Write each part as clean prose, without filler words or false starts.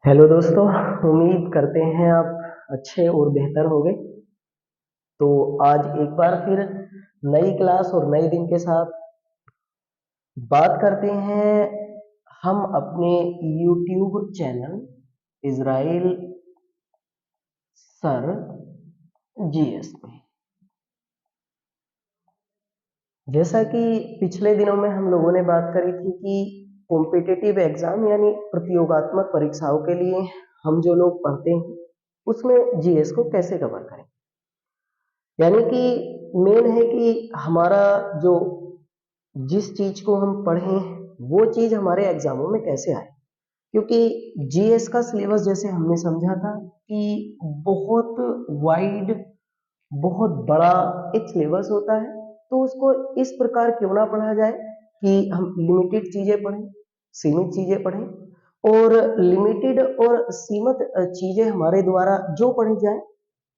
Hello दोस्तों, उम्मीद करते हैं आप अच्छे और बेहतर होंगे। तो आज एक बार फिर नई क्लास और नए दिन के साथ बात करते हैं हम अपने YouTube channel Israel sir GS में। जैसा कि पिछले दिनों में हम लोगों ने बात करी थी कि कॉम्पिटिटिव एग्जाम यानी प्रतियोगात्मक परीक्षाओं के लिए हम जो लोग पढ़ते हैं उसमें जीएस को कैसे कवर करें। यानी कि मेन है कि हमारा जो जिस चीज को हम पढ़ें वो चीज हमारे एग्जामों में कैसे आए। क्योंकि जीएस का सिलेबस जैसे हमने समझा था कि बहुत वाइड, बहुत बड़ा एक सिलेबस होता है। तो उसको इस प्रकार क्यों ना पढ़ा जाए कि हम लिमिटेड चीजें पढ़ें, सीमित चीजें पढ़ें और लिमिटेड और सीमित चीजें हमारे द्वारा जो पढ़ी जाए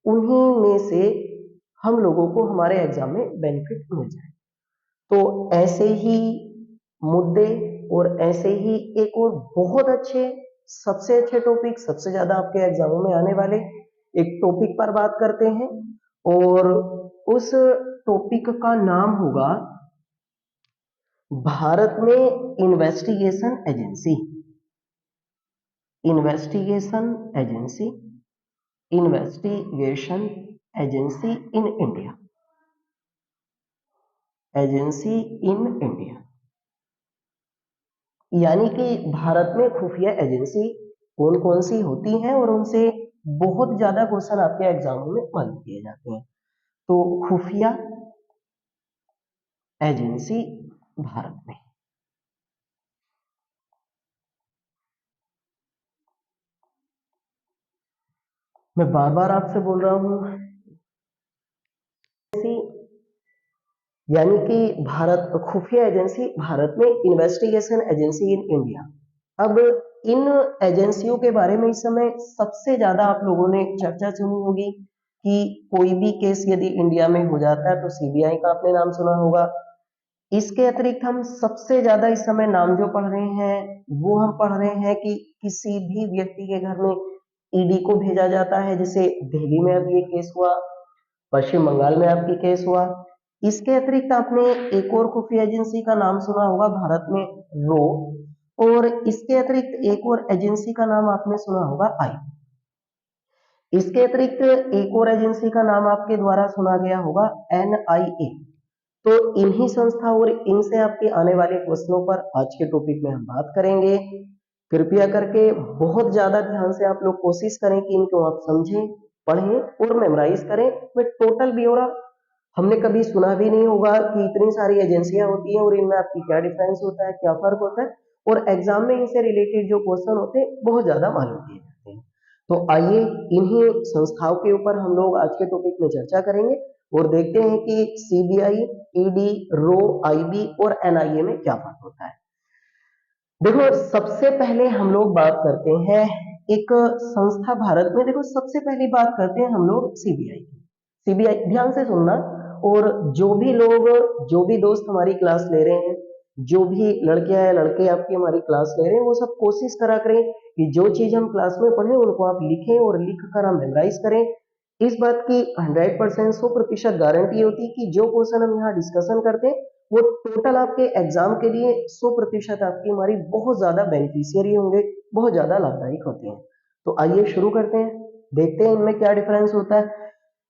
उन्हीं में से हम लोगों को हमारे एग्जाम में बेनिफिट मिल जाए। तो ऐसे ही मुद्दे और ऐसे ही एक और बहुत अच्छे, सबसे अच्छे टॉपिक, सबसे ज्यादा आपके एग्जामों में आने वाले एक टॉपिक पर बात करते हैं। और उस टॉपिक का नाम होगा भारत में investigation agency. Investigation agency, investigation agency in India, agency in India. यानी कि भारत में खुफिया एजेंसी कौन कौन सी होती हैं और उनसे बहुत ज्यादा क्वेश्चन आपके एग्जामों में मालूम किए जाते हैं। तो खुफिया एजेंसी भारत में। मैं बार बार आपसे बोल रहा हूं, यानी कि भारत खुफिया एजेंसी भारत में, इन्वेस्टिगेशन एजेंसी इन इंडिया। अब इन एजेंसियों के बारे में इस समय सबसे ज्यादा आप लोगों ने चर्चा सुनी होगी कि कोई भी केस यदि इंडिया में हो जाता है तो सीबीआई का आपने नाम सुना होगा। इसके अतिरिक्त हम सबसे ज्यादा इस समय नाम जो पढ़ रहे हैं वो हम पढ़ रहे हैं कि किसी भी व्यक्ति के घर में ईडी को भेजा जाता है। जैसे दिल्ली में अभी ये केस हुआ, पश्चिम बंगाल में आपकी केस हुआ। इसके अतिरिक्त आपने एक और खुफिया एजेंसी का नाम सुना होगा भारत में, रो। और इसके अतिरिक्त एक और एजेंसी का नाम आपने सुना होगा, आई। इसके अतिरिक्त एक और एजेंसी का नाम आपके द्वारा सुना गया होगा, एनआईए। तो इन्हीं संस्था और इनसे आपके आने वाले क्वेश्चनों पर आज के टॉपिक में हम बात करेंगे। कृपया करके बहुत ज्यादा ध्यान से आप लोग कोशिश करें कि इनको आप समझें, पढ़ें और मेमोराइज करें। मैं टोटल ब्यौरा हमने कभी सुना भी नहीं होगा कि इतनी सारी एजेंसियां होती हैं और इनमें आपकी क्या डिफरेंस होता है, क्या फर्क होता है, और एग्जाम में इनसे रिलेटेड जो क्वेश्चन होते हैं बहुत ज्यादा मालूम किए जाते हैं। तो आइए इन्हीं संस्थाओं के ऊपर हम लोग आज के टॉपिक में चर्चा करेंगे और देखते हैं कि सीबीआई, ईडी, रो, आईबी और एनआईए में क्या फर्क होता है। देखो, सबसे पहले हम लोग बात करते हैं एक संस्था भारत में। देखो, सबसे पहली बात करते हैं हम लोग सीबीआई की। सीबीआई, ध्यान से सुनना। और जो भी लोग, जो भी दोस्त हमारी क्लास ले रहे हैं, जो भी लड़कियां या लड़के आपकी हमारी क्लास ले रहे हैं, वो सब कोशिश करा करें कि जो चीज हम क्लास में पढ़े उनको आप लिखें और लिख कर हम मेमोराइज करें। इस बात की 100%, 100% गारंटी होती है कि जो क्वेश्चन हम यहाँ डिस्कशन करते हैं वो टोटल आपके एग्जाम के लिए 100% आपकी हमारी बहुत ज्यादा बेनिफिशियरी होंगे, बहुत ज्यादा लाभदायक होते हैं। तो आइए शुरू करते हैं, देखते हैं इनमें क्या डिफरेंस होता है।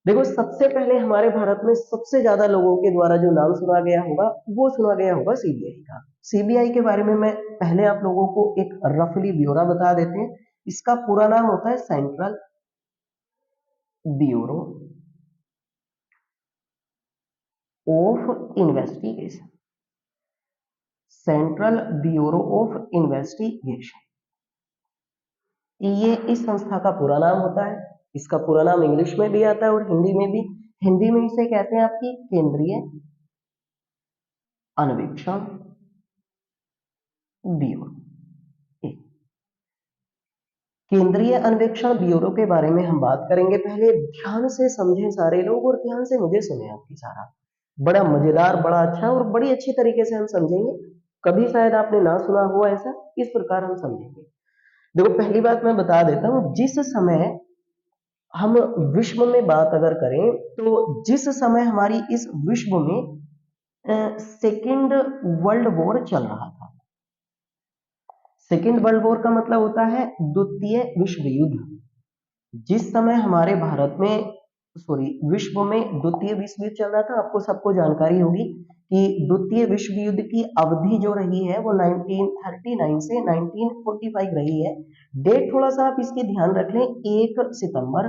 देखो, सबसे पहले हमारे भारत में सबसे ज्यादा लोगों के द्वारा जो नाम सुना गया होगा वो सुना गया होगा सीबीआई का। सीबीआई के बारे में मैं पहले आप लोगों को एक रफली ब्यौरा बता देते हैं। इसका पूरा नाम होता है central bureau of investigation. Central bureau of investigation, ये इस संस्था का पूरा नाम होता है। इसका पूरा नाम इंग्लिश में भी आता है और हिंदी में भी। हिंदी में इसे कहते हैं आपकी केंद्रीय अन्वेषण ब्यूरो। केंद्रीय अन्वेषण ब्यूरो के बारे में हम बात करेंगे। पहले ध्यान से समझें सारे लोग और ध्यान से मुझे सुने आपकी सारा। बड़ा मजेदार, बड़ा अच्छा और बड़ी अच्छी तरीके से हम समझेंगे। कभी शायद आपने ना सुना हुआ ऐसा, इस प्रकार हम समझेंगे। देखो पहली बात मैं बता देता हूँ, जिस समय हम विश्व में बात अगर करें तो जिस समय हमारी इस विश्व में सेकेंड वर्ल्ड वॉर चल रहा था। सेकेंड वर्ल्ड वॉर का मतलब होता है द्वितीय विश्व युद्ध। जिस समय हमारे भारत में विश्व में द्वितीय विश्व युद्ध चल रहा था, आपको सबको जानकारी होगी कि द्वितीय विश्व युद्ध की अवधि जो रही है वो 1939 से 1945 रही है। डेट थोड़ा सा आप इसकी ध्यान रख लें, 1 सितंबर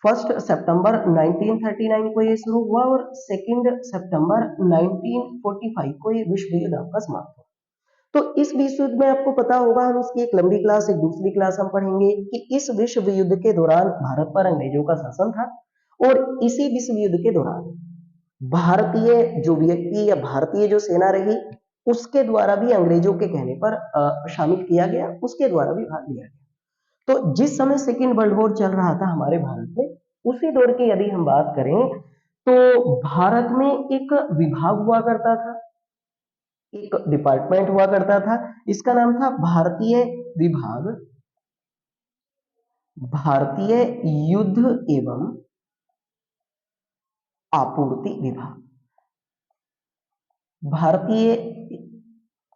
1939 को ये शुरू हुआ और 2 सितंबर 1945 को ये विश्व युद्ध आपका समाप्त हुआ। तो इस विश्व युद्ध में आपको पता होगा, हम इसकी एक लंबी क्लास, एक दूसरी क्लास हम पढ़ेंगे कि इस विश्व युद्ध के दौरान भारत पर अंग्रेजों का शासन था और इसी विश्व युद्ध के दौरान भारतीय जो व्यक्ति या भारतीय जो सेना रही उसके द्वारा भी अंग्रेजों के कहने पर शामिल किया गया, उसके द्वारा भी भाग लिया गया। तो जिस समय सेकेंड वर्ल्ड वॉर चल रहा था हमारे भारत में, उसी दौर की यदि हम बात करें तो भारत में एक विभाग हुआ करता था, एक डिपार्टमेंट हुआ करता था, इसका नाम था भारतीय विभाग, भारतीय युद्ध एवं आपूर्ति विभाग। भारतीय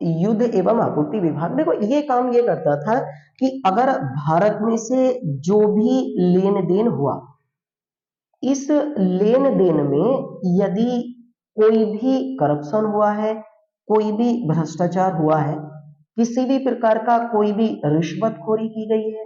युद्ध एवं आपूर्ति विभाग, देखो ये काम ये करता था कि अगर भारत में से जो भी लेन देन हुआ, इस लेन देन में यदि कोई भी करप्शन हुआ है, कोई भी भ्रष्टाचार हुआ है, किसी भी प्रकार का कोई भी रिश्वतखोरी की गई है,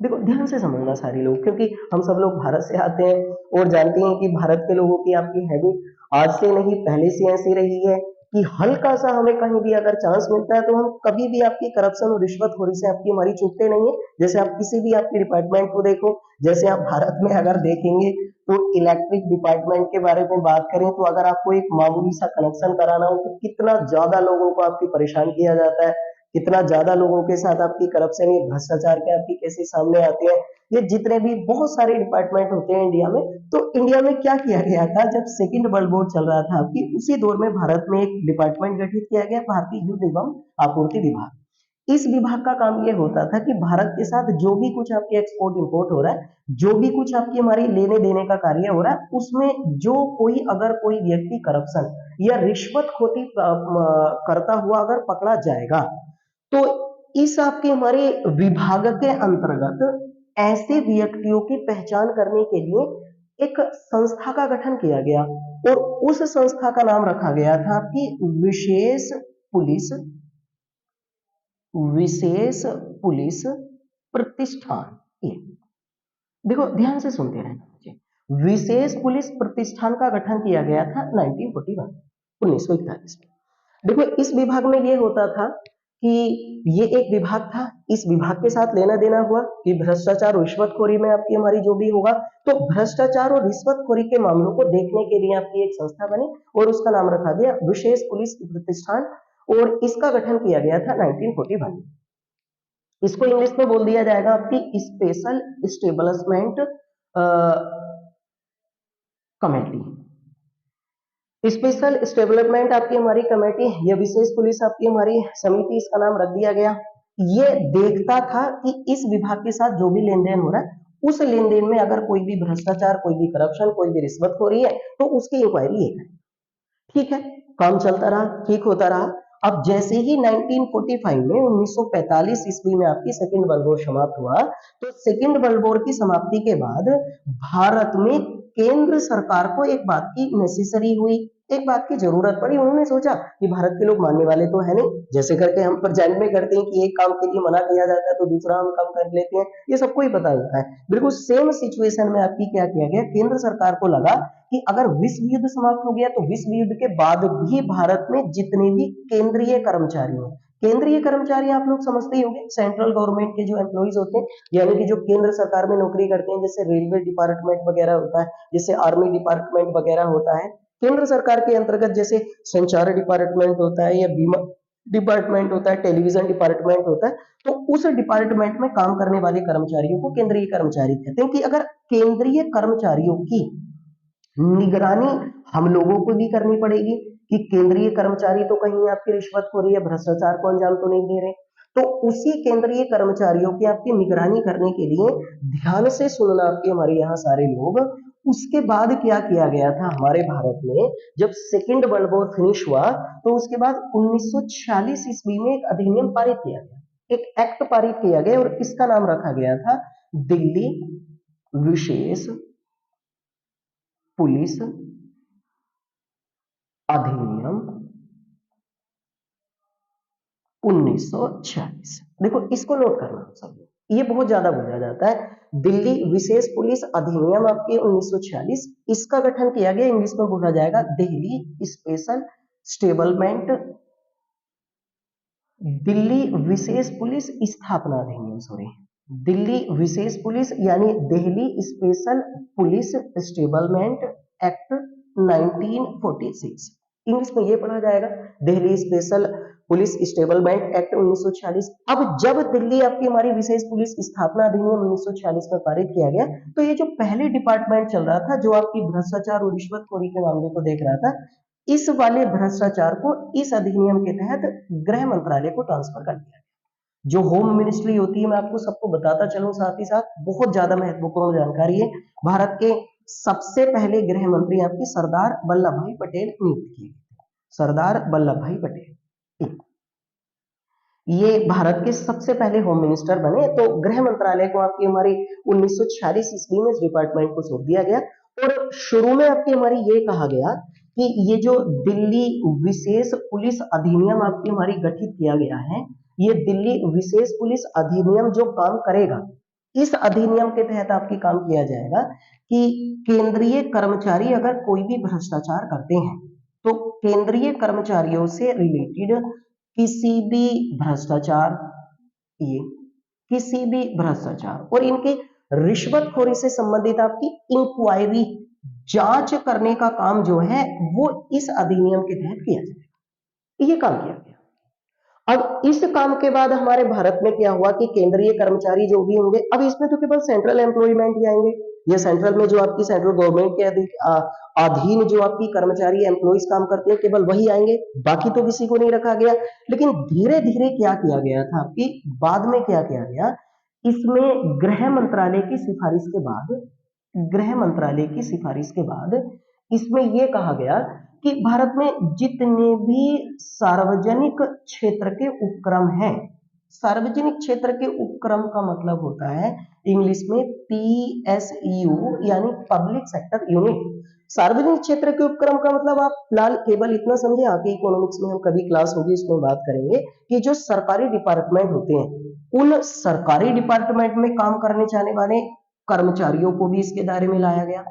देखो ध्यान से समझना सारे लोग, क्योंकि हम सब लोग भारत से आते हैं और जानते हैं कि भारत के लोगों की आपकी हैबिट आज से नहीं पहले से ऐसी रही है कि हल्का सा हमें कहीं भी अगर चांस मिलता है तो हम कभी भी आपकी करप्शन और रिश्वतखोरी से आपकी हमारी चूकते नहीं है। जैसे आप किसी भी आपके डिपार्टमेंट को देखो, जैसे आप भारत में अगर देखेंगे तो इलेक्ट्रिक डिपार्टमेंट के बारे में बात करें तो अगर आपको एक मामूली सा कनेक्शन कराना हो तो कितना ज्यादा लोगों को आपकी परेशान किया जाता है, कितना ज्यादा लोगों के साथ आपकी करप्शन या भ्रष्टाचार के आपकी कैसे सामने आते हैं। ये जितने भी बहुत सारे डिपार्टमेंट होते हैं इंडिया में, तो इंडिया में क्या किया गया था जब सेकेंड वर्ल्ड वॉर चल रहा था आपकी, उसी दौर में भारत में एक डिपार्टमेंट गठित किया गया, भारतीय युद्ध एवं आपूर्ति विभाग। इस विभाग का काम यह होता था कि भारत के साथ जो भी कुछ आपके एक्सपोर्ट इंपोर्ट हो रहा है, जो भी कुछ आपकी हमारी लेने देने का कार्य हो रहा है, उसमें जो कोई अगर कोई व्यक्ति करप्शन या रिश्वतखोरी करता हुआ अगर पकड़ा जाएगा तो इस आपके हमारे विभाग के अंतर्गत ऐसे व्यक्तियों की पहचान करने के लिए एक संस्था का गठन किया गया और उस संस्था का नाम रखा गया था कि विशेष पुलिस प्रतिष्ठान। ये देखो ध्यान से सुनते रहना मुझे, विशेष पुलिस प्रतिष्ठान का गठन किया गया था 1941 में। देखो इस विभाग में ये होता था कि ये एक विभाग था, इस विभाग के साथ लेना देना हुआ कि भ्रष्टाचार और रिश्वतखोरी में आपकी हमारी जो भी होगा, तो भ्रष्टाचार और रिश्वतखोरी के मामलों को देखने के लिए आपकी एक संस्था बनी और उसका नाम रखा गया विशेष पुलिस प्रतिष्ठान और इसका गठन किया गया था 1941 में। इसको इंग्लिश में बोल दिया जाएगा आपकी special establishment committee. Special development आपकी हमारी कमेटी या विशेष पुलिस आपकी हमारी समिति, इसका नाम रख दिया गया। ये देखता था कि इस विभाग के साथ जो भी लेन देन हो रहा है, उस लेन देन में अगर कोई भी भ्रष्टाचार, कोई भी करप्शन, कोई भी रिश्वतखोरी है तो उसकी इंक्वायरी है। ठीक है, काम चलता रहा, ठीक होता रहा। अब जैसे ही 1945 में 1945 ईस्वी में आपकी सेकेंड वर्ल्ड वॉर समाप्त हुआ, तो सेकेंड वर्ल्ड वॉर की समाप्ति के बाद भारत में केंद्र सरकार को एक बात की नेसेसरी हुई, एक बात की जरूरत पड़ी। उन्होंने सोचा कि भारत के लोग मानने वाले तो है नहीं, जैसे करके हम प्रेजेंट में करते हैं कि एक काम के लिए मना किया जाता है तो दूसरा हम काम कर लेते हैं, ये सबको ही पता होता है। बिल्कुल सेम सिचुएशन में आपकी क्या किया गया, केंद्र सरकार को लगा कि अगर विश्व युद्ध समाप्त हो गया तो विश्व युद्ध के बाद भी भारत में जितने भी केंद्रीय कर्मचारी हैं, केंद्रीय कर्मचारी आप लोग समझते ही होंगे, सेंट्रल गवर्नमेंट के जो एम्प्लॉइज होते हैं, यानी कि जो केंद्र सरकार में नौकरी करते हैं, जैसे रेलवे डिपार्टमेंट वगैरह होता है, जैसे आर्मी डिपार्टमेंट वगैरह होता है, केंद्र सरकार के अंतर्गत जैसे संचार डिपार्टमेंट होता है या बीमा डिपार्टमेंट होता है, टेलीविजन डिपार्टमेंट होता है, तो उस डिपार्टमेंट में काम करने वाले कर्मचारियों को केंद्रीय कर्मचारी कहते हैं। कि अगर केंद्रीय कर्मचारियों की निगरानी हम लोगों को भी करनी पड़ेगी कि केंद्रीय कर्मचारी तो कहीं आपकी रिश्वतखोरी या भ्रष्टाचार को अंजाम तो नहीं दे रहे, तो उसी केंद्रीय कर्मचारियों की आपकी निगरानी करने के लिए ध्यान से सुनना आपके हमारे यहाँ सारे लोग। उसके बाद क्या किया गया था हमारे भारत में, जब सेकेंड वर्ल्ड वॉर फिनिश हुआ तो उसके बाद 1946 ईस्वी में एक अधिनियम पारित किया गया, एक एक्ट पारित किया गया और इसका नाम रखा गया था दिल्ली विशेष पुलिस अधिनियम 1946। देखो इसको नोट करना सब, ये बहुत ज्यादा बोला जाता है। दिल्ली विशेष पुलिस अधिनियम आपके 1946, इसका गठन किया गया, इंग्लिश में बोला जाएगा दिल्ली स्पेशल स्टेबलमेंट, दिल्ली विशेष पुलिस स्थापना अधिनियम, सॉरी, दिल्ली विशेष पुलिस यानी Delhi special police establishment act 1946, English में ये पढ़ा जाएगा Delhi special police establishment act 1946। अब जब दिल्ली आपकी हमारी विशेष पुलिस स्थापना अधिनियम 1946 में पारित किया गया, तो ये जो पहले डिपार्टमेंट चल रहा था जो आपकी भ्रष्टाचार और रिश्वतखोरी के मामले को देख रहा था, इस वाले भ्रष्टाचार को इस अधिनियम के तहत गृह मंत्रालय को ट्रांसफर कर दिया। जो होम मिनिस्ट्री होती है, मैं आपको सबको बताता चलूं साथ ही साथ, बहुत ज्यादा महत्वपूर्ण जानकारी है। भारत के सबसे पहले गृह मंत्री आपके सरदार वल्लभ भाई पटेल नियुक्त किए गए, सरदार वल्लभ भाई पटेल ये भारत के सबसे पहले होम मिनिस्टर बने। तो गृह मंत्रालय को आपकी हमारी 1946 ईस्वी में इस डिपार्टमेंट को सौंप दिया गया और शुरू में आपकी हमारी ये कहा गया कि ये जो दिल्ली विशेष पुलिस अधिनियम आपकी हमारी गठित किया गया है, ये दिल्ली विशेष पुलिस अधिनियम जो काम करेगा, इस अधिनियम के तहत आपकी काम किया जाएगा कि केंद्रीय कर्मचारी अगर कोई भी भ्रष्टाचार करते हैं तो केंद्रीय कर्मचारियों से रिलेटेड किसी भी भ्रष्टाचार, ये किसी भी भ्रष्टाचार और इनके रिश्वतखोरी से संबंधित आपकी इंक्वायरी, जांच करने का काम जो है वो इस अधिनियम के तहत किया जाएगा। ये काम किया गया। अब इस काम के बाद हमारे भारत में क्या हुआ कि केंद्रीय कर्मचारी जो भी होंगे, अब इसमें तो केवल सेंट्रल एम्प्लॉयमेंट ही आएंगे, ये सेंट्रल में जो आपकी सेंट्रल गवर्नमेंट के अधीन जो आपकी कर्मचारी एम्प्लॉइज काम करते हैं केवल वही आएंगे, बाकी तो किसी को नहीं रखा गया। लेकिन धीरे धीरे क्या किया गया था आपकी, बाद में क्या किया गया, इसमें गृह मंत्रालय की सिफारिश के बाद, गृह मंत्रालय की सिफारिश के बाद इसमें यह कहा गया कि भारत में जितने भी सार्वजनिक क्षेत्र के उपक्रम हैं, सार्वजनिक क्षेत्र के उपक्रम का मतलब होता है इंग्लिश में PSU यानी पब्लिक सेक्टर यूनिट। सार्वजनिक क्षेत्र के उपक्रम का मतलब आप फिलहाल केवल इतना समझे, आगे इकोनॉमिक्स में हम कभी क्लास होगी इसमें बात करेंगे कि जो सरकारी डिपार्टमेंट होते हैं उन सरकारी डिपार्टमेंट में काम करने चाहने वाले कर्मचारियों को भी इसके दायरे में लाया गया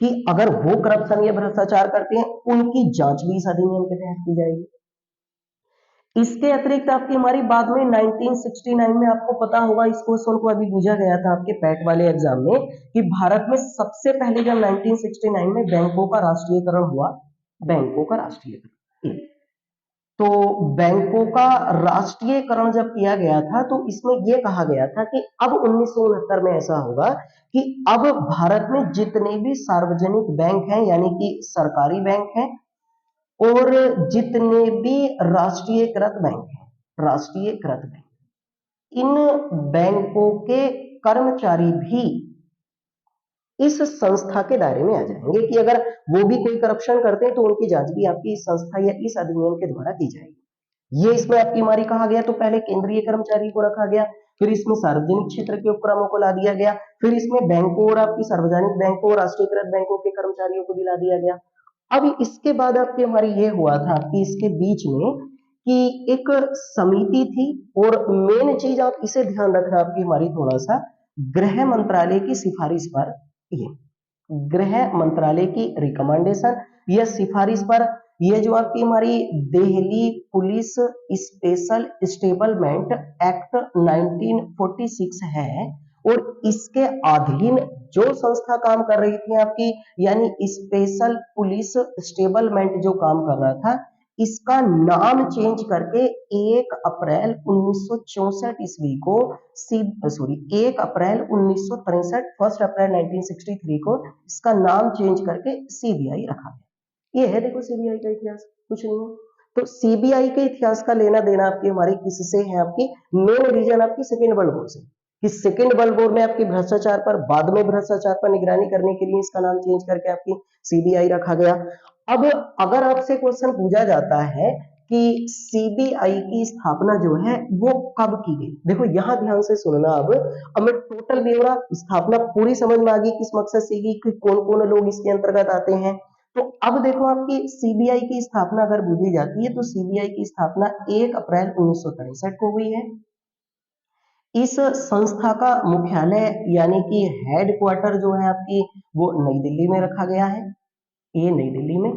कि अगर वो करप्शन या भ्रष्टाचार करते हैं उनकी जांच भी इस अधिनियम के तहत की जाएगी। इसके अतिरिक्त आपकी हमारी बाद में 1969 में आपको पता होगा, इस क्वेश्चन को अभी पूछा गया था आपके पैट वाले एग्जाम में कि भारत में सबसे पहले जब 1969 में बैंकों का राष्ट्रीयकरण हुआ, बैंकों का राष्ट्रीयकरण, तो बैंकों का राष्ट्रीयकरण जब किया गया था तो इसमें यह कहा गया था कि अब 1969 में ऐसा होगा कि अब भारत में जितने भी सार्वजनिक बैंक हैं यानी कि सरकारी बैंक हैं और जितने भी राष्ट्रीयकृत बैंक हैं, राष्ट्रीयकृत बैंक, इन बैंकों के कर्मचारी भी इस संस्था के दायरे में आ जाएंगे कि अगर वो भी कोई करप्शन करते हैं तो उनकी जांच भी आपकी इस संस्था या इस अधिनियम के द्वारा की जाएगी। ये इसमें आपकी हमारी कहा गया। तो पहले केंद्रीय कर्मचारी को रखा गया, फिर इसमें सार्वजनिक क्षेत्र के उपक्रमों को ला दिया गया, फिर इसमें बैंकों और आपकी सार्वजनिक बैंकों और राष्ट्रीयकृत बैंकों के कर्मचारियों को भी ला दिया गया। अब इसके बाद आपकी हमारी ये हुआ था कि इसके बीच में कि एक समिति थी और मेन चीज आप इसे ध्यान रखना आपकी हमारी थोड़ा सा, गृह मंत्रालय की सिफारिश पर, ये गृह मंत्रालय की रिकमेंडेशन या सिफारिश पर ये जो आपकी हमारी दिल्ली पुलिस स्पेशल स्टेबलमेंट एक्ट 1946 है और इसके अधीन जो संस्था काम कर रही थी आपकी यानी स्पेशल पुलिस स्टेबलमेंट जो काम कर रहा था, इसका नाम चेंज करके 1 अप्रैल 1964 ईस्वी को 1 अप्रैल 1963, 1 अप्रैल 1963 को इसका नाम चेंज करके CBI रखा गया। ये है देखो CBI का इतिहास, कुछ नहीं है। तो सीबीआई के इतिहास का लेना देना आपकी हमारी किससे है, आपकी मेन रीजन आपकी सेकेंड वर्ल्ड वॉर से, कि सेकेंड वर्ल्ड वॉर में आपकी भ्रष्टाचार पर, बाद में भ्रष्टाचार पर निगरानी करने के लिए इसका नाम चेंज करके आपकी सीबीआई रखा गया। अब अगर आपसे क्वेश्चन पूछा जाता है कि सीबीआई की स्थापना जो है वो कब की गई, देखो यहां ध्यान से सुनना। अब मैं टोटल ब्यौरा, स्थापना पूरी समझ में आ गई किस मकसद से की, कि कौन कौन लोग इसके अंतर्गत आते हैं। तो अब देखो आपकी सीबीआई की स्थापना अगर पूछी जाती है तो सीबीआई की स्थापना 1 अप्रैल 1963 को हुई है। इस संस्था का मुख्यालय यानी कि हेड क्वार्टर जो है आपकी वो नई दिल्ली में रखा गया है, ये नई दिल्ली में।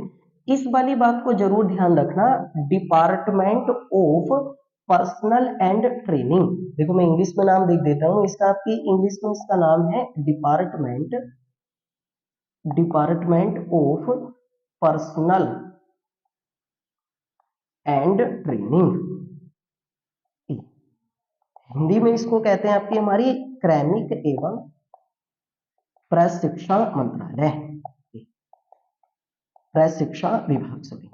इस वाली बात को जरूर ध्यान रखना, department of personal and training, देखो मैं इंग्लिश में नाम लिख देता हूं इसका, आपकी इंग्लिश में इसका नाम है department of personal and training, Hindi में इसको कहते हैं आपकी हमारी क्रैमिक एवं प्रशिक्षण मंत्रालय, प्रशिक्षण विभाग सभी।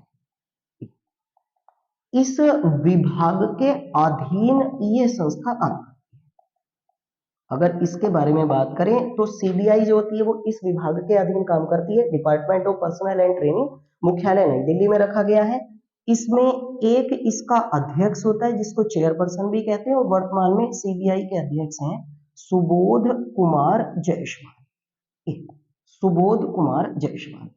इस विभाग के अधीन ये संस्था आती है। अगर इसके बारे में बात करें तो सीबीआई जो होती है वो इस विभाग के अधीन काम करती है। Department of personal and training, मुख्यालय नई दिल्ली में रखा गया है। इसमें एक इसका अध्यक्ष होता है जिसको चेयरपर्सन भी कहते हैं, और वर्तमान में सीबीआई के अध्यक्ष हैं सुबोध कुमार जायसवाल, सुबोध कुमार जायसवाल।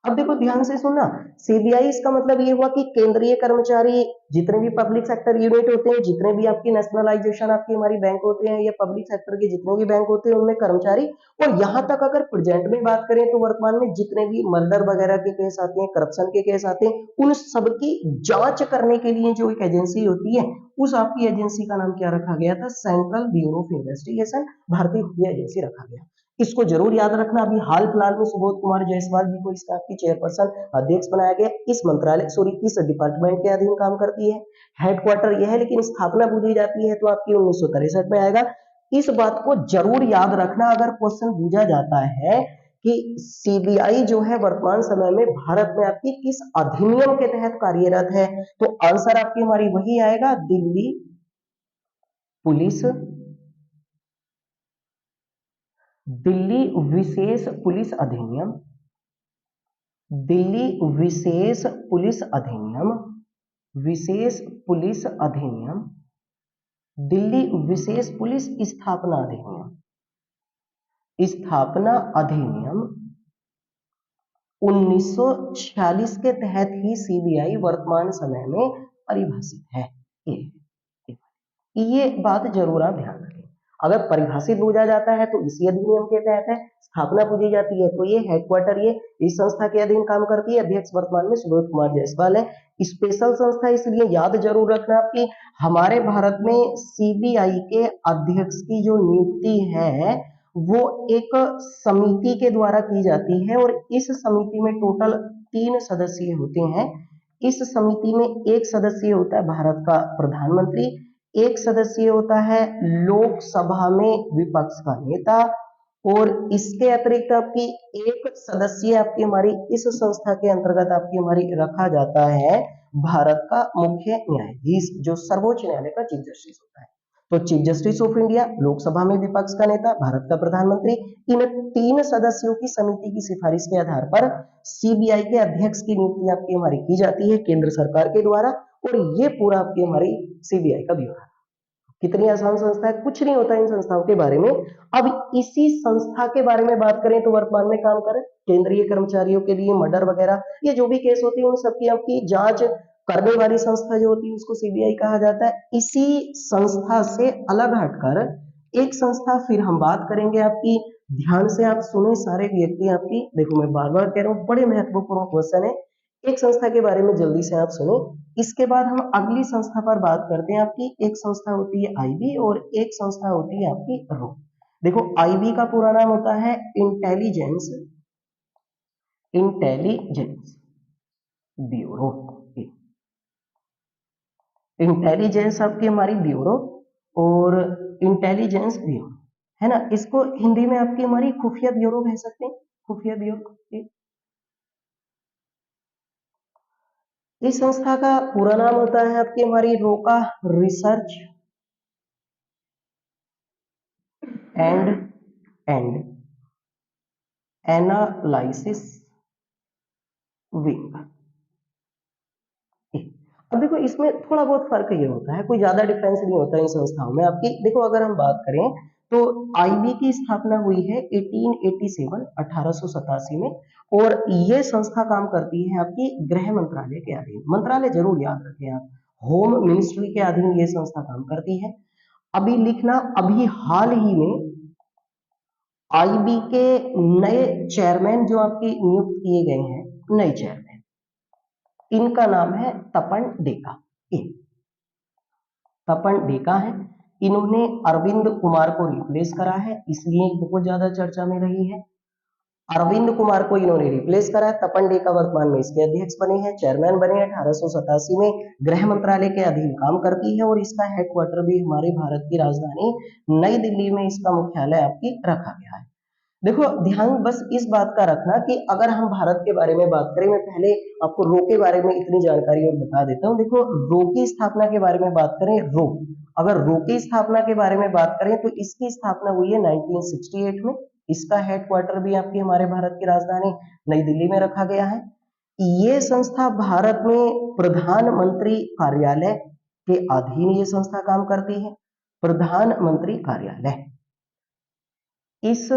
अब देखो ध्यान से सुनना, सीबीआई इसका मतलब ये हुआ कि केंद्रीय कर्मचारी, जितने भी पब्लिक सेक्टर यूनिट होते हैं, जितने भी आपकी नेशनलाइजेशन आपकी हमारी बैंक होते हैं या पब्लिक सेक्टर के जितने भी बैंक होते हैं उनमें कर्मचारी, और यहाँ तक अगर प्रेजेंट में बात करें तो वर्तमान में जितने भी मर्डर वगैरह के केस आते हैं, करप्शन के केस आते हैं, उन सबकी जांच करने के लिए जो एक एजेंसी होती है, उस आपकी एजेंसी का नाम क्या रखा गया था, सेंट्रल ब्यूरो ऑफ इन्वेस्टिगेशन, भारतीय खुफिया एजेंसी रखा गया। इसको जरूर याद रखना। अभी हाल फिलहाल में सुबोध कुमार जायसवाल जी को इसका आपकी चेयरपर्सन अध्यक्ष बनाया गया। इस मंत्रालय इस डिपार्टमेंट के अधीन काम करती है, हेडक्वार्टर यह है, लेकिन स्थापना पूछी जाती है तो आपकी 1963 में आएगा। इस बात को जरूर याद रखना अगर क्वेश्चन पूछा जाता है कि सीबीआई जो है वर्तमान समय में भारत में आपकी किस अधिनियम के तहत कार्यरत है, तो आंसर आपकी हमारी वही आएगा, दिल्ली पुलिस, दिल्ली विशेष पुलिस अधिनियम, दिल्ली विशेष पुलिस अधिनियम, विशेष पुलिस अधिनियम, दिल्ली विशेष पुलिस स्थापना अधिनियम, स्थापना अधिनियम 1946 के तहत ही सीबीआई वर्तमान समय में परिभाषित है। ये बात जरूर आप ध्यान रखें। अगर परिभाषित पूछा जाता है तो इसी अधिनियम के तहत है, स्थापना पूछी जाती है तो ये हेडक्वार्टर ये इस संस्था के अधीन काम करती है, अध्यक्ष वर्तमान में सुबोध कुमार जायसवाल है। स्पेशल संस्था इसलिए याद जरूर रखना कि हमारे भारत में सीबीआई के अध्यक्ष की जो नियुक्ति है वो एक समिति के द्वारा की जाती है, और इस समिति में टोटल 3 सदस्य होते हैं। इस समिति में एक सदस्य होता है भारत का प्रधानमंत्री, एक सदस्य होता है लोकसभा में विपक्ष का नेता, और इसके अतिरिक्त आपकी एक सदस्य आपकी हमारी इस संस्था के अंतर्गत आपकी हमारी रखा जाता है भारत का मुख्य न्यायाधीश, जो सर्वोच्च न्यायालय का चीफ जस्टिस होता है। तो chief justice of India, Lok Sabha में विपक्ष का नेता, भारत का प्रधानमंत्री, इन 3 सदस्यों की समिति की सिफारिश के आधार पर सीबीआई के अध्यक्ष की नियुक्ति आपकी हमारी की जाती है केंद्र सरकार के द्वारा, और ये पूरा आपकी हमारी सीबीआई का ब्यौरा। कितनी आसान संस्था है, कुछ नहीं होता इन संस्थाओं के बारे में। अब इसी संस्था के बारे में बात करें तो वर्तमान में काम कर केंद्रीय कर्मचारियों के लिए मर्डर वगैरह ये जो भी केस होती है उन सबकी आपकी जांच करने वाली संस्था जो होती है उसको सीबीआई कहा जाता है। इसी संस्था से अलग हटकर एक संस्था फिर हम बात करेंगे आपकी, ध्यान से आप सुने सारे व्यक्ति आपकी, देखो मैं बार बार कह रहा हूँ बड़े महत्वपूर्ण क्वेश्चन है, एक संस्था के बारे में जल्दी से आप सुनो। इसके बाद हम अगली संस्था पर बात करते हैं आपकी, एक संस्था होती है आईबी और एक संस्था होती है आपकी रो। देखो आईबी का पूरा नाम होता है इंटेलिजेंस ब्यूरो, इंटेलिजेंस आपकी हमारी ब्यूरो और इंटेलिजेंस ब्यूरो है ना, इसको हिंदी में आपकी हमारी खुफिया ब्यूरो कह सकते हैं, खुफिया ब्यूरो। इस संस्था का पूरा नाम होता है आपकी हमारी रोका research and and analysis wing. अब देखो इसमें थोड़ा बहुत फर्क ये होता है, कोई ज्यादा डिफरेंस नहीं होता इन संस्थाओं में आपकी। देखो अगर हम बात करें तो आईबी की स्थापना हुई है 1887 1887 में, और ये संस्था काम करती है आपकी गृह मंत्रालय के अधीन। मंत्रालय जरूर याद रखें आप, होम मिनिस्ट्री के अधीन ये संस्था काम करती है। अभी लिखना, अभी हाल ही में आईबी के नए चेयरमैन जो आपके नियुक्त किए गए हैं, नए चेयरमैन, इनका नाम है तपन डेका। तपन डेका है, इन्होंने अरविंद कुमार को रिप्लेस करा है, इसलिए बहुत ज्यादा चर्चा में रही है। अरविंद कुमार को इन्होंने रिप्लेस करा है। तपन डेका वर्तमान में इसके अध्यक्ष बने हैं, चेयरमैन बने हैं। 1887 में गृह मंत्रालय के अधीन काम करती है, और इसका हेडक्वार्टर भी हमारे भारत की राजधानी नई दिल्ली में इसका मुख्यालय आपकी रखा गया है। देखो ध्यान बस इस बात का रखना कि अगर हम भारत के बारे में बात करें, मैं पहले आपको रो के बारे में इतनी जानकारी और बता देता हूँ। देखो रो की स्थापना के बारे में बात करें, रो, अगर रो की स्थापना के बारे में बात करें तो इसकी स्थापना हुई है 1968 में। इसका हेडक्वार्टर भी आपकी हमारे भारत की राजधानी नई दिल्ली में रखा गया है। ये संस्था भारत में प्रधानमंत्री कार्यालय के अधीन ये संस्था काम करती है। प्रधानमंत्री कार्यालय, इस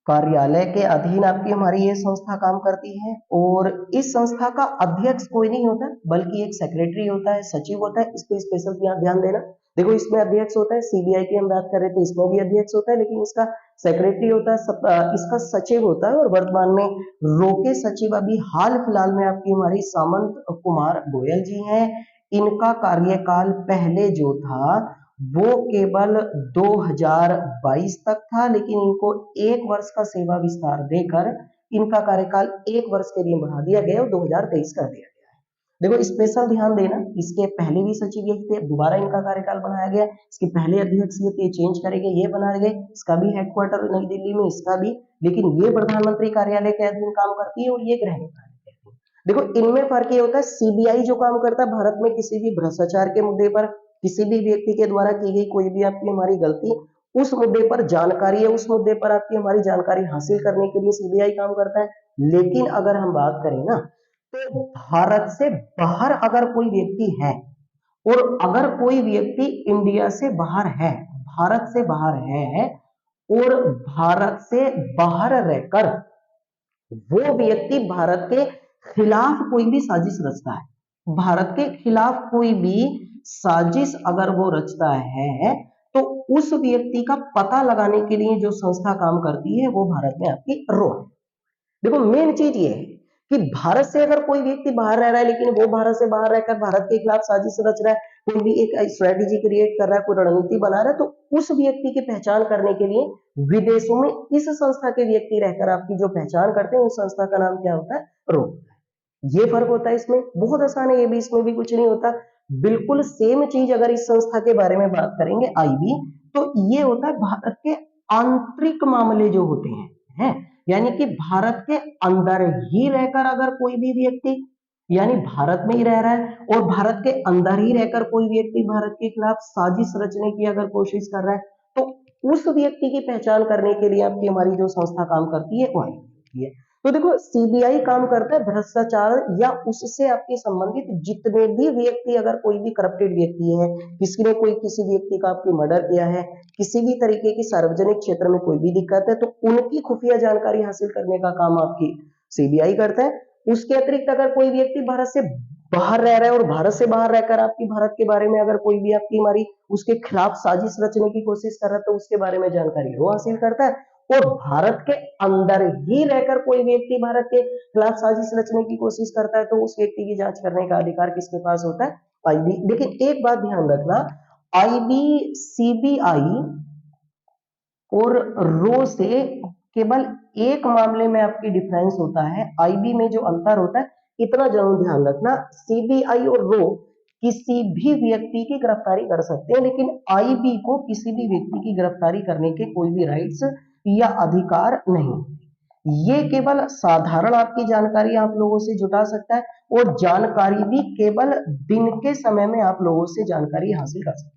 कार्यालय के अधीन आपकी हमारी ये संस्था काम करती है, और इस संस्था का अध्यक्ष कोई नहीं होता, बल्कि एक सेक्रेटरी होता है, सचिव होता है। इस पे स्पेशल ध्यान देना। देखो इसमें अध्यक्ष होता है, सीबीआई की हम बात कर रहे थे, इसमें भी अध्यक्ष होता है, लेकिन इसका सेक्रेटरी होता है, इसका सचिव होता है। और वर्तमान में रो के सचिव अभी हाल फिलहाल में आपकी हमारी सामंत कुमार गोयल जी हैं। इनका कार्यकाल पहले जो था वो केवल 2022 तक था, लेकिन इनको 1 वर्ष का सेवा विस्तार देकर इनका कार्यकाल 1 वर्ष के लिए बढ़ा दिया गया और 2023 कर दिया गया है। देखो स्पेशल ध्यान देना, इसके पहले भी सचिव यही थे, दोबारा इनका कार्यकाल बढ़ाया गया। इसके पहले अध्यक्ष ये थे, चेंज करेंगे, ये बनाए गए। इसका भी हेडक्वार्टर नई दिल्ली में, इसका भी, लेकिन ये प्रधानमंत्री कार्यालय के अधीन काम करती है और ये गृह मंत्रालय के अधीन। देखो इनमें फर्क ये होता है, सीबीआई जो काम करता है भारत में किसी भी भ्रष्टाचार के मुद्दे पर, किसी भी व्यक्ति के द्वारा की गई कोई भी आपकी हमारी गलती, उस मुद्दे पर जानकारी है, उस मुद्दे पर आपकी हमारी जानकारी हासिल करने के लिए सीबीआई काम करता है। लेकिन अगर हम बात करें ना, तो भारत से बाहर अगर कोई व्यक्ति है, और अगर कोई व्यक्ति इंडिया से बाहर है, भारत से बाहर है, और भारत से बाहर रहकर वो व्यक्ति भारत के खिलाफ कोई भी साजिश रचता है, भारत के खिलाफ कोई भी साजिश अगर वो रचता है, तो उस व्यक्ति का पता लगाने के लिए जो संस्था काम करती है वो भारत में आपकी रो है। देखो मेन चीज ये है कि भारत से अगर कोई व्यक्ति बाहर रह रहा है, लेकिन वो भारत से बाहर रहकर भारत के खिलाफ साजिश रच रहा है, कोई भी एक स्ट्रेटेजी क्रिएट कर रहा है, कोई रणनीति बना रहा है, तो उस व्यक्ति की पहचान करने के लिए विदेशों में इस संस्था के व्यक्ति रहकर आपकी जो पहचान करते हैं, उस संस्था का नाम क्या होता है? रो। ये फर्क होता है इसमें, बहुत आसान है ये भी, इसमें भी कुछ नहीं होता। बिल्कुल सेम चीज अगर इस संस्था के बारे में बात करेंगे आईबी, तो ये होता है भारत के आंतरिक मामले जो होते हैं, यानी कि भारत के अंदर ही रहकर अगर कोई भी व्यक्ति, यानी भारत में ही रह रहा है और भारत के अंदर ही रहकर कोई व्यक्ति भारत के खिलाफ साजिश रचने की अगर कोशिश कर रहा है, तो उस व्यक्ति की पहचान करने के लिए आपकी हमारी जो संस्था काम करती है वो आईबी है। तो देखो सीबीआई काम करता है भ्रष्टाचार या उससे आपके संबंधित जितने भी व्यक्ति, अगर कोई भी करप्टेड व्यक्ति है, किसी ने कोई किसी व्यक्ति का आपकी मर्डर किया है, किसी भी तरीके की सार्वजनिक क्षेत्र में कोई भी दिक्कत है, तो उनकी खुफिया जानकारी हासिल करने का काम आपकी सीबीआई करता है। उसके अतिरिक्त अगर कोई व्यक्ति भारत से बाहर रह रहा है और भारत से बाहर रहकर आपकी भारत के बारे में अगर कोई भी आपकी हमारी उसके खिलाफ साजिश रचने की कोशिश कर रहा है, तो उसके बारे में जानकारी वो हासिल करता है। और भारत के अंदर ही रहकर कोई व्यक्ति भारत के खिलाफ साजिश रचने की कोशिश करता है, तो उस व्यक्ति की जांच करने का अधिकार किसके पास होता है? आईबी। लेकिन एक बात ध्यान रखना, आईबी सीबीआई और रो से केवल एक मामले में आपकी डिफरेंस होता है। आईबी में जो अंतर होता है, इतना जरूर ध्यान रखना, सीबीआई और रो किसी भी व्यक्ति की गिरफ्तारी कर सकते हैं, लेकिन आईबी को किसी भी व्यक्ति की गिरफ्तारी करने के कोई भी राइट्स या अधिकार नहीं। ये केवल साधारण आपकी जानकारी आप लोगों से जुटा सकता है और जानकारी भी केवल दिन के समय में आप लोगों से जानकारी हासिल कर सकता है।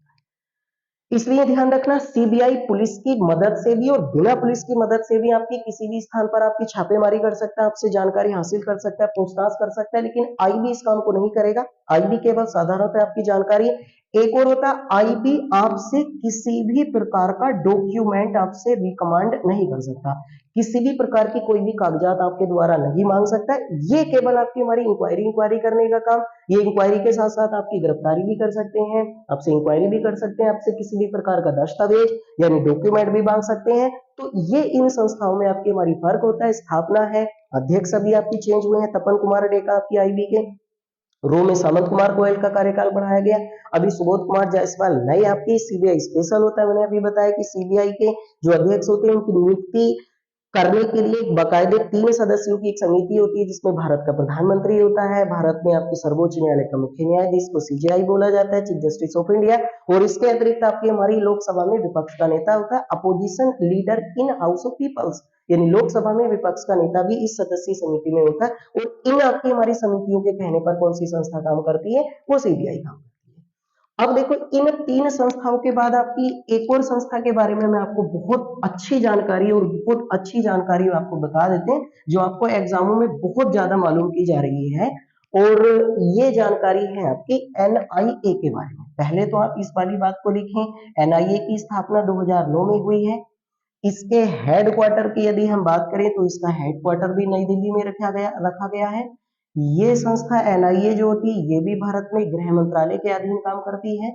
इसलिए ध्यान रखना, सीबीआई पुलिस की मदद से भी और बिना पुलिस की मदद से भी आपकी किसी भी स्थान पर आपकी छापेमारी कर सकता है, आपसे जानकारी हासिल कर सकता है, पूछताछ कर सकता है, लेकिन आईबी इस काम को नहीं करेगा। आईबी केवल साधारणतः आपकी जानकारी, एक और होता है आईबी आपसे किसी भी प्रकार का डॉक्यूमेंट आपसे रिकमांड नहीं कर सकता, किसी भी प्रकार की कोई भी कागजात आपके द्वारा नहीं मांग सकता। ये केवल आपकी हमारी इंक्वायरी करने का काम। ये इंक्वायरी के साथ साथ आपकी गिरफ्तारी भी कर सकते हैं, आपसे इंक्वायरी भी कर सकते हैं, आपसे किसी भी प्रकार का दस्तावेज यानी डॉक्यूमेंट भी मांग सकते हैं। तो ये इन संस्थाओं में आपकी हमारी फर्क होता है। स्थापना है, अध्यक्ष अभी आपकी चेंज हुए हैं, तपन कुमार डेका आपकी आईबी के, रो में सामंत कुमार गोयल का कार्यकाल बढ़ाया गया। अभी सुबोध कुमार जायसवाल नए आपकी सीबीआई स्पेशल होता है। मैंने अभी बताया कि सीबीआई के जो अध्यक्ष होते हैं उनकी नियुक्ति करने के लिए एक बाकायदे 3 सदस्यों की एक समिति होती है, जिसमें भारत का प्रधानमंत्री होता है, भारत में आपके सर्वोच्च न्यायालय का मुख्य न्यायाधीश को सीजेआई बोला जाता है, चीफ जस्टिस ऑफ इंडिया, और इसके अतिरिक्त आपकी हमारी लोकसभा में विपक्ष का नेता होता है, opposition leader in house of peoples, यानी लोकसभा में विपक्ष का नेता भी इस सदस्यीय समिति में होता है। और इन आपकी हमारी समितियों के कहने पर कौन सी संस्था काम करती है, वो सीबीआई काम करती है। अब देखो, इन 3 संस्थाओं के बाद आपकी एक और संस्था के बारे में मैं आपको बहुत अच्छी जानकारी और बहुत अच्छी जानकारी आपको बता देते हैं, जो आपको एग्जामों में बहुत ज्यादा मालूम की जा रही है। और ये जानकारी है आपकी एनआईए के बारे में। पहले तो आप इस वाली बात को लिखें, एनआईए की स्थापना 2009 में हुई है। इसके हेडक्वार्टर की यदि हम बात करें तो इसका हेडक्वार्टर भी नई दिल्ली में रखा गया है। ये संस्था एनआईए जो होती है ये भी भारत में गृह मंत्रालय के अधीन काम करती है।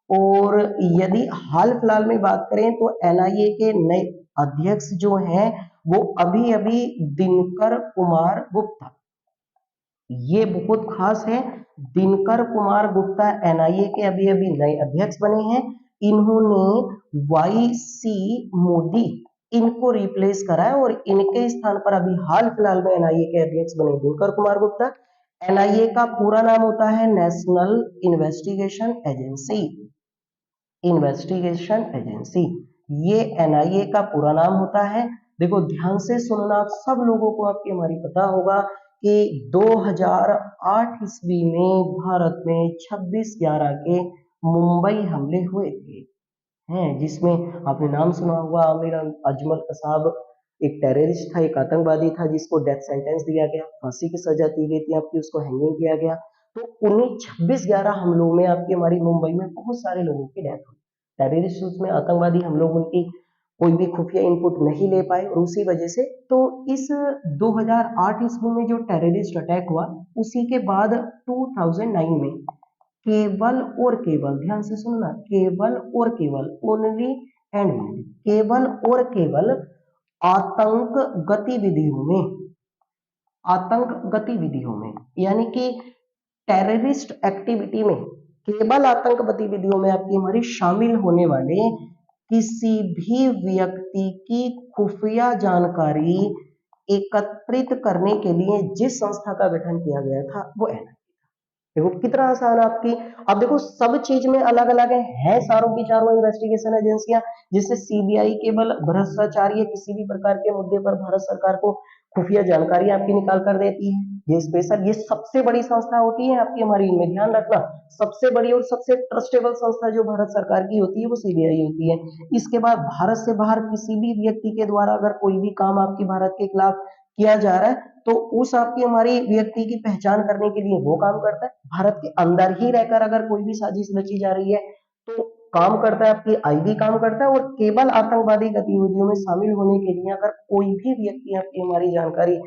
और यदि हाल फिलहाल में बात करें तो एनआईए के नए अध्यक्ष जो हैं वो अभी अभी दिनकर कुमार गुप्ता, ये बहुत खास है। दिनकर कुमार गुप्ता एनआईए के अभी अभी नए अध्यक्ष बने हैं। इन्होंने वाई सी मोदी इनको रिप्लेस करा है और इनके स्थान पर अभी हाल फिलहाल में एनआईए के अध्यक्ष बने दिनकर कुमार गुप्ता। एनआईए का पूरा नाम होता है national investigation agency. Investigation agency, ये एनआईए का पूरा नाम होता है। देखो ध्यान से सुनना, आप सब लोगों को आपकी हमारी पता होगा कि 2008 ईस्वी में भारत में 26/11 के मुंबई हमले हुए थे, हैं जिसमें आपने नाम सुना होगा, आमिर अजमल कसाब एक टेररिस्ट था, एक आतंकवादी था, जिसको डेथ सेंटेंस दिया गया, फांसी की सजा दी गई थी आपकी, उसको हैंगिंग किया गया। तो उन्हीं 26/11 हमलों में आपकी हमारी मुंबई में बहुत सारे लोगों की डेथ हुई। टेररिस्ट उसमें आतंकवादी हम लोग उनकी कोई भी खुफिया इनपुट नहीं ले पाए और उसी वजह से तो इस 2008 ईस्वी में जो टेररिस्ट अटैक हुआ उसी के बाद 2009 में केवल और केवल, ध्यान से सुनना, केवल और केवल, ओनली एंड ओनली, केवल और केवल आतंक गतिविधियों में, आतंक गतिविधियों में यानी कि टेररिस्ट एक्टिविटी में, केवल आतंक गतिविधियों में आपकी हमारी शामिल होने वाले किसी भी व्यक्ति की खुफिया जानकारी एकत्रित करने के लिए जिस संस्था का गठन किया गया था वो एनआईए। देखो कितना आसान आपकी। अब देखो सब चीज में अलग अलग है सारों की चारों इन्वेस्टिगेशन एजेंसियां, जिससे सीबीआई केवल भ्रष्टाचार या किसी भी प्रकार के मुद्दे पर भारत सरकार को खुफिया जानकारी आपकी निकाल कर देती है। ये स्पेशल, ये सबसे बड़ी संस्था होती है आपकी हमारी, इनमें ध्यान रखना, सबसे बड़ी और सबसे ट्रस्टेबल संस्था जो भारत सरकार की होती है वो सीबीआई होती है। इसके बाद भारत से बाहर किसी भी व्यक्ति के द्वारा अगर कोई भी काम आपकी भारत के खिलाफ किया जा रहा है तो उस आपकी हमारी व्यक्ति की पहचान करने के लिए वो काम करता है। भारत के अंदर ही रहकर अगर कोई भी साजिश रची जा रही है तो काम करता है आपकी आईबी काम करता है। और केवल आतंकवादी गतिविधियों में शामिल होने के लिए अगर कोई भी व्यक्ति आपकी हमारी जानकारी,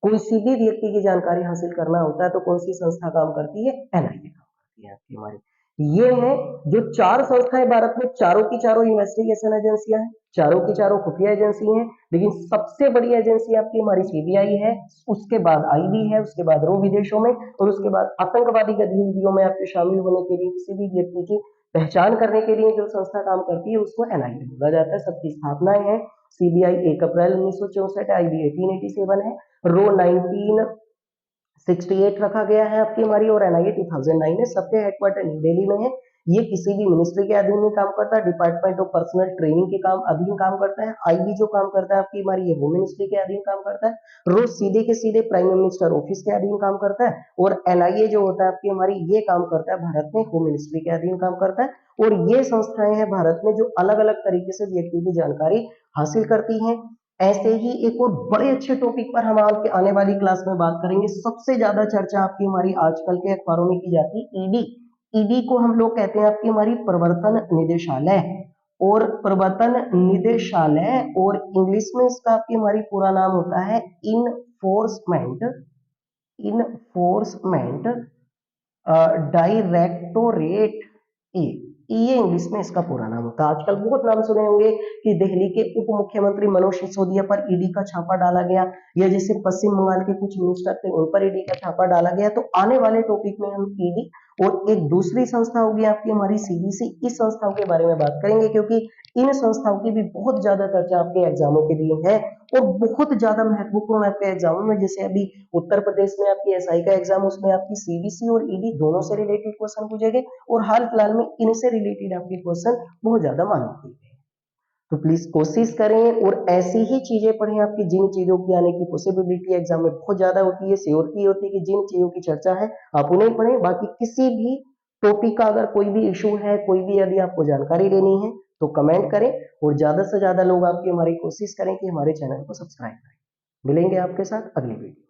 किसी भी व्यक्ति की जानकारी हासिल करना होता है तो कौन सी संस्था काम करती है, एनआईए काम करती है आपकी हमारी। ये है जो 4 संस्थाएं भारत में, चारों की चारों इन्वेस्टिगेशन एजेंसियां हैं, चारों की चारों खुफिया एजेंसी हैं, लेकिन सबसे बड़ी एजेंसी आपकी हमारी सीबीआई है, उसके बाद आईबी है, उसके बाद रो विदेशों में, और उसके बाद आतंकवादी गतिविधियों में आपके शामिल होने के लिए किसी भी व्यक्ति की पहचान करने के लिए जो संस्था काम करती है उसको एनआईए बोला जाता है। सबकी स्थापनाएं हैं, सीबीआई 1 अप्रैल 1964 है, आईबी 1887 है, रो 1968 रखा गया है आपकी हमारी, और एनआईए 2009 है। सबके हेडक्वार्टर न्यू दिल्ली में है। ये किसी भी मिनिस्ट्री के अधीन में काम करता है, डिपार्टमेंट ऑफ पर्सनल ट्रेनिंग के अधीन काम करता है। आईबी जो काम करता है आपकी हमारी ये होम मिनिस्ट्री के अधीन काम करता है। रोज सीधे के सीधे प्राइम मिनिस्टर ऑफिस के अधीन काम करता है। और एनआईए जो होता है आपकी हमारी ये काम करता है भारत में होम मिनिस्ट्री के अधीन काम करता है। और ये संस्थाएं हैं भारत में जो अलग अलग तरीके से व्यक्ति की जानकारी हासिल करती हैं। ऐसे ही एक और बड़े अच्छे टॉपिक पर हम आपके आने वाली क्लास में बात करेंगे। सबसे ज्यादा चर्चा आपकी हमारी आजकल के अखबारों में की जाती है ईडी। ईडी को हम लोग कहते हैं आपकी हमारी प्रवर्तन निदेशालय। और प्रवर्तन निदेशालय और इंग्लिश में इसका आपकी हमारी पूरा नाम होता है इनफोर्समेंट इनफोर्समेंट डायरेक्टोरेट ए। ये इंग्लिश में इसका पूरा नाम होता है। आजकल बहुत नाम सुने होंगे कि दिल्ली के उप मुख्यमंत्री मनोज सिसोदिया पर ईडी का छापा डाला गया, या जैसे पश्चिम बंगाल के कुछ मिनिस्टर थे उन पर ईडी का छापा डाला गया। तो आने वाले टॉपिक में हम ईडी और एक दूसरी संस्था होगी आपकी हमारी सीबीसी, इस संस्थाओं के बारे में बात करेंगे, क्योंकि इन संस्थाओं की भी बहुत ज्यादा चर्चा आपके एग्जामों के लिए है और बहुत ज्यादा महत्वपूर्ण आपके एग्जामों में। जैसे अभी उत्तर प्रदेश में आपकी एसआई का एग्जाम, उसमें आपकी सीबीसी और ईडी दोनों से रिलेटेड क्वेश्चन पूछेंगे और हाल फिलहाल में इनसे रिलेटेड आपके क्वेश्चन बहुत ज्यादा मांगे गए। तो प्लीज कोशिश करें और ऐसी ही चीजें पढ़ें आपकी जिन चीजों की आने की पॉसिबिलिटी एग्जाम में बहुत ज्यादा होती है, श्योरिटी होती है कि जिन चीजों की चर्चा है आप उन्हें पढ़ें। बाकी किसी भी टॉपिक का अगर कोई भी इशू है, कोई भी यदि आपको जानकारी लेनी है तो कमेंट करें और ज्यादा से ज्यादा लोग आपकी हमारी कोशिश करें कि हमारे चैनल को सब्सक्राइब करें। मिलेंगे आपके साथ अगली वीडियो।